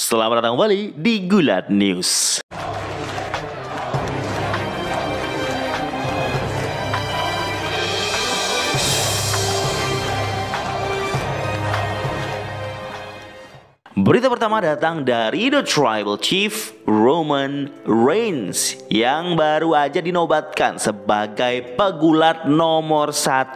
Selamat datang kembali di Gulat News. Berita pertama datang dari The Tribal Chief Roman Reigns yang baru aja dinobatkan sebagai pegulat nomor 1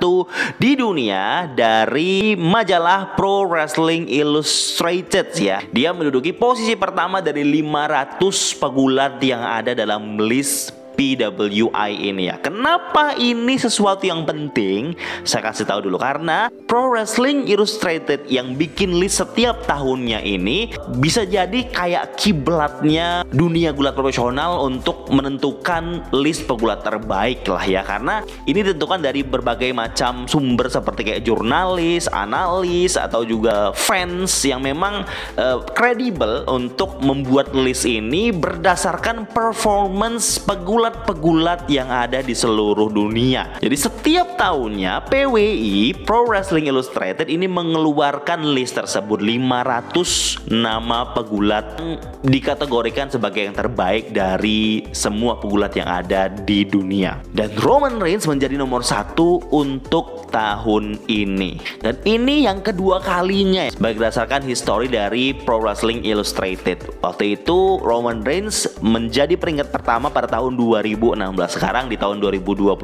di dunia dari majalah Pro Wrestling Illustrated ya. Dia menduduki posisi pertama dari 500 pegulat yang ada dalam list PWI ini ya. Kenapa ini sesuatu yang penting? Saya kasih tahu dulu karena Pro Wrestling Illustrated yang bikin list setiap tahunnya ini bisa jadi kayak kiblatnya dunia gulat profesional untuk menentukan list pegulat terbaik lah ya, karena ini ditentukan dari berbagai macam sumber seperti kayak jurnalis, analis atau juga fans yang memang kredibel untuk membuat list ini berdasarkan performance pegulat yang ada di seluruh dunia. Jadi setiap tahunnya PWI Pro Wrestling Illustrated ini mengeluarkan list tersebut 500 nama pegulat yang dikategorikan sebagai yang terbaik dari semua pegulat yang ada di dunia. Dan Roman Reigns menjadi nomor 1 untuk tahun ini. Dan ini yang kedua kalinya berdasarkan histori dari Pro Wrestling Illustrated. Waktu itu Roman Reigns menjadi peringkat pertama pada tahun 2016. Sekarang di tahun 2022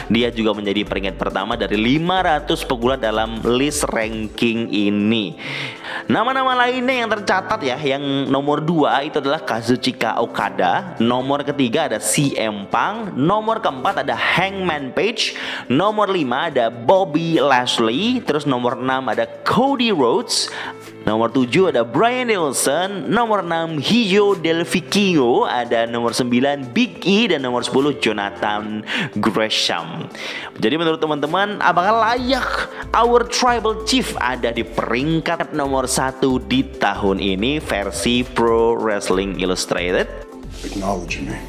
dia juga menjadi peringkat pertama dari 500 pegulat dalam list ranking ini. Nama-nama lainnya yang tercatat ya, yang nomor 2 itu adalah Kazuchika Okada, nomor ketiga ada CM Punk, nomor keempat ada Hangman Page, nomor 5 ada Bobby Lashley, terus nomor 6 ada Cody Rhodes, nomor 7 ada Bryan Danielson, nomor 6 Hijo Del Vikingo, ada nomor 9 Big E, dan nomor 10 Jonathan Gresham. Jadi menurut teman-teman, apakah layak Our Tribal Chief ada di peringkat nomor 1 di tahun ini versi Pro Wrestling Illustrated? Acknowledge me.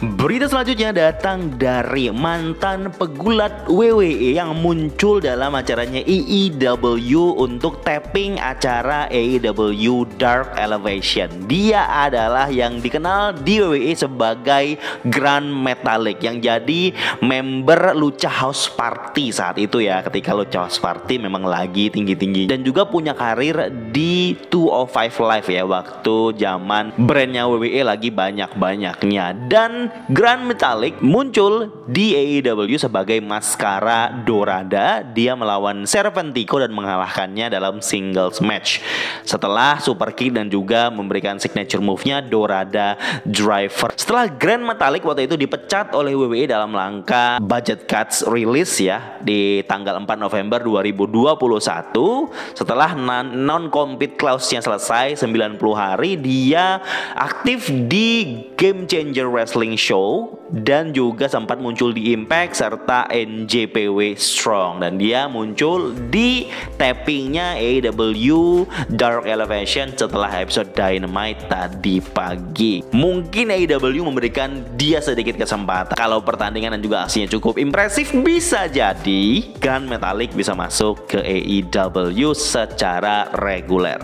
Berita selanjutnya datang dari mantan pegulat WWE yang muncul dalam acaranya AEW untuk tapping acara AEW Dark Elevation. Dia adalah yang dikenal di WWE sebagai Grand Metalik yang jadi member Lucha House Party saat itu ya, ketika Lucha House Party memang lagi tinggi-tinggi, dan juga punya karir di 205 Live ya, waktu zaman brandnya WWE lagi banyak-banyaknya. Dan Grand Metalik muncul di AEW sebagai Maskara Dorada. Dia melawan Serpentico dan mengalahkannya dalam singles match setelah super kick dan juga memberikan signature move-nya Dorada Driver. Setelah Grand Metalik waktu itu dipecat oleh WWE dalam langkah budget cuts release ya di tanggal 4 November 2021. Setelah non-compete clause-nya selesai 90 hari, dia aktif di Game Changer Wrestling Show dan juga sempat muncul di Impact serta NJPW Strong, dan dia muncul di tappingnya AEW Dark Elevation setelah episode Dynamite tadi pagi. Mungkin AEW memberikan dia sedikit kesempatan. Kalau pertandingan dan juga aksinya cukup impresif, bisa jadi Grand Metalik bisa masuk ke AEW secara reguler.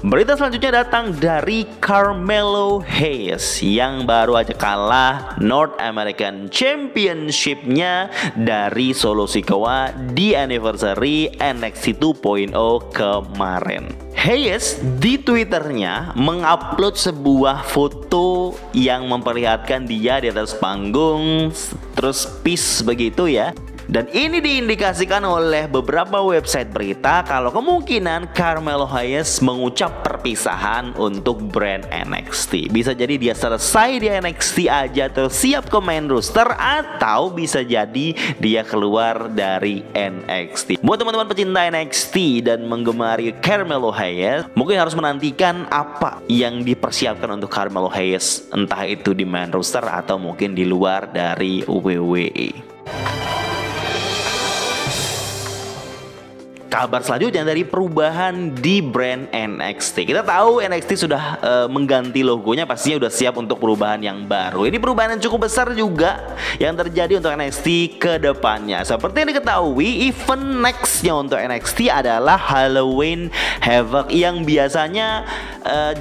Berita selanjutnya datang dari Carmelo Hayes yang baru aja kalah North American Championship-nya dari Solo Sikoa di anniversary NXT 2.0 kemarin. Hayes di Twitternya mengupload sebuah foto yang memperlihatkan dia di atas panggung terus peace begitu ya. Dan ini diindikasikan oleh beberapa website berita kalau kemungkinan Carmelo Hayes mengucap perpisahan untuk brand NXT. Bisa jadi dia selesai di NXT aja terus siap ke main roster, atau bisa jadi dia keluar dari NXT. Buat teman-teman pecinta NXT dan menggemari Carmelo Hayes, mungkin harus menantikan apa yang dipersiapkan untuk Carmelo Hayes, entah itu di main roster atau mungkin di luar dari WWE. Kabar selanjutnya dari perubahan di brand NXT. Kita tahu NXT sudah mengganti logonya, pastinya sudah siap untuk perubahan yang baru. Ini perubahan yang cukup besar juga yang terjadi untuk NXT ke depannya. Seperti yang diketahui, event nextnya untuk NXT adalah Halloween Havoc yang biasanya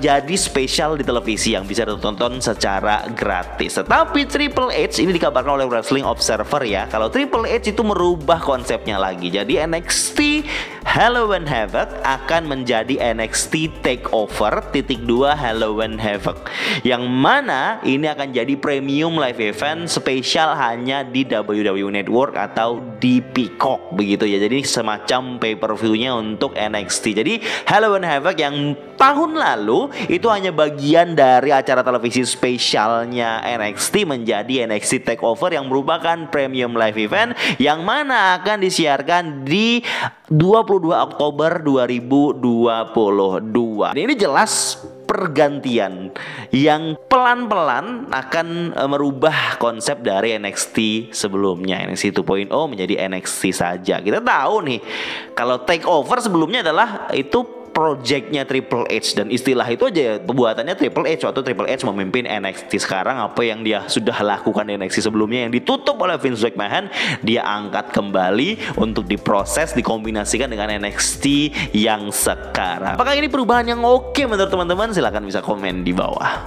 jadi spesial di televisi yang bisa ditonton secara gratis. Tetapi Triple H ini dikabarkan oleh Wrestling Observer ya, kalau Triple H itu merubah konsepnya lagi. Jadi NXT Halloween Havoc akan menjadi NXT Takeover ×2 Halloween Havoc, yang mana ini akan jadi premium live event spesial hanya di WWE Network atau di Peacock begitu ya. Jadi semacam pay-per-view-nya untuk NXT. Jadi Halloween Havoc yang tahun lalu itu hanya bagian dari acara televisi spesialnya NXT menjadi NXT Takeover yang merupakan premium live event yang mana akan disiarkan di 22 Oktober 2022. Ini jelas pergantian yang pelan-pelan akan merubah konsep dari NXT sebelumnya. NXT 2.0 menjadi NXT saja. Kita tahu nih, kalau takeover sebelumnya adalah itu projectnya Triple H, dan istilah itu aja pembuatannya Triple H waktu Triple H memimpin NXT. Sekarang apa yang dia sudah lakukan di NXT sebelumnya yang ditutup oleh Vince McMahon, dia angkat kembali untuk diproses, dikombinasikan dengan NXT yang sekarang. Apakah ini perubahan yang oke menurut teman-teman? Silahkan bisa komen di bawah.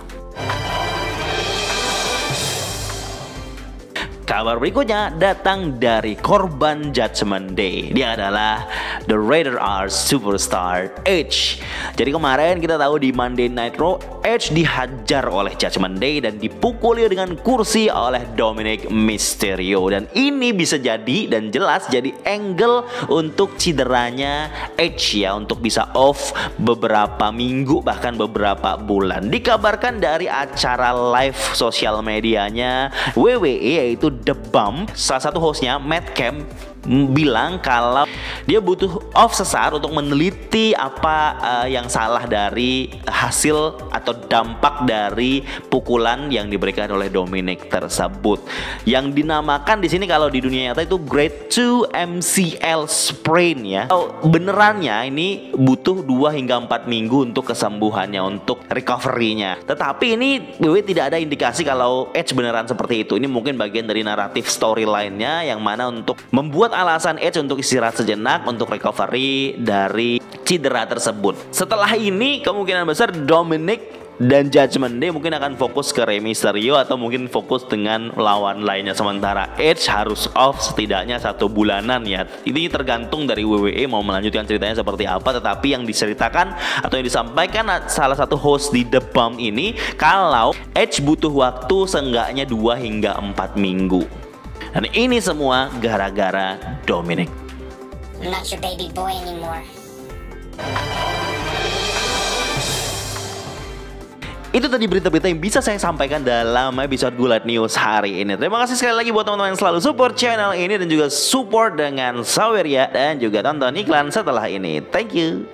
Kabar berikutnya datang dari korban Judgment Day. Dia adalah The Rated R Superstar Edge. Jadi kemarin kita tahu di Monday Night Raw, Edge dihajar oleh Judgment Day dan dipukuli dengan kursi oleh Dominic Mysterio. Dan ini bisa jadi dan jelas jadi angle untuk cederanya Edge ya, untuk bisa off beberapa minggu bahkan beberapa bulan. Dikabarkan dari acara live sosial medianya WWE yaitu The Bump, salah satu hostnya Matt Camp bilang kalau dia butuh off sesaat untuk meneliti apa yang salah dari hasil atau dampak dari pukulan yang diberikan oleh Dominic tersebut, yang dinamakan di sini kalau di dunia nyata itu Grade 2 MCL sprain ya. Benerannya ini butuh 2 hingga 4 minggu untuk kesembuhannya, untuk recovery-nya. Tetapi ini tidak ada indikasi kalau Edge beneran seperti itu. Ini mungkin bagian dari naratif storyline-nya yang mana untuk membuat alasan Edge untuk istirahat sejenak untuk recovery dari cedera tersebut. Setelah ini kemungkinan besar Dominic dan Judgment Day mungkin akan fokus ke Rey Mysterio atau mungkin fokus dengan lawan lainnya, sementara Edge harus off setidaknya 1 bulanan ya. Ini tergantung dari WWE mau melanjutkan ceritanya seperti apa, tetapi yang diceritakan atau yang disampaikan salah satu host di The Bump ini kalau Edge butuh waktu seenggaknya 2 hingga 4 minggu. Dan ini semua gara-gara Dominic. I'm not your baby boy anymore. Itu tadi berita-berita yang bisa saya sampaikan dalam episode Gulat News hari ini. Terima kasih sekali lagi buat teman-teman yang selalu support channel ini dan juga support dengan Saweria dan juga tonton iklan setelah ini. Thank you.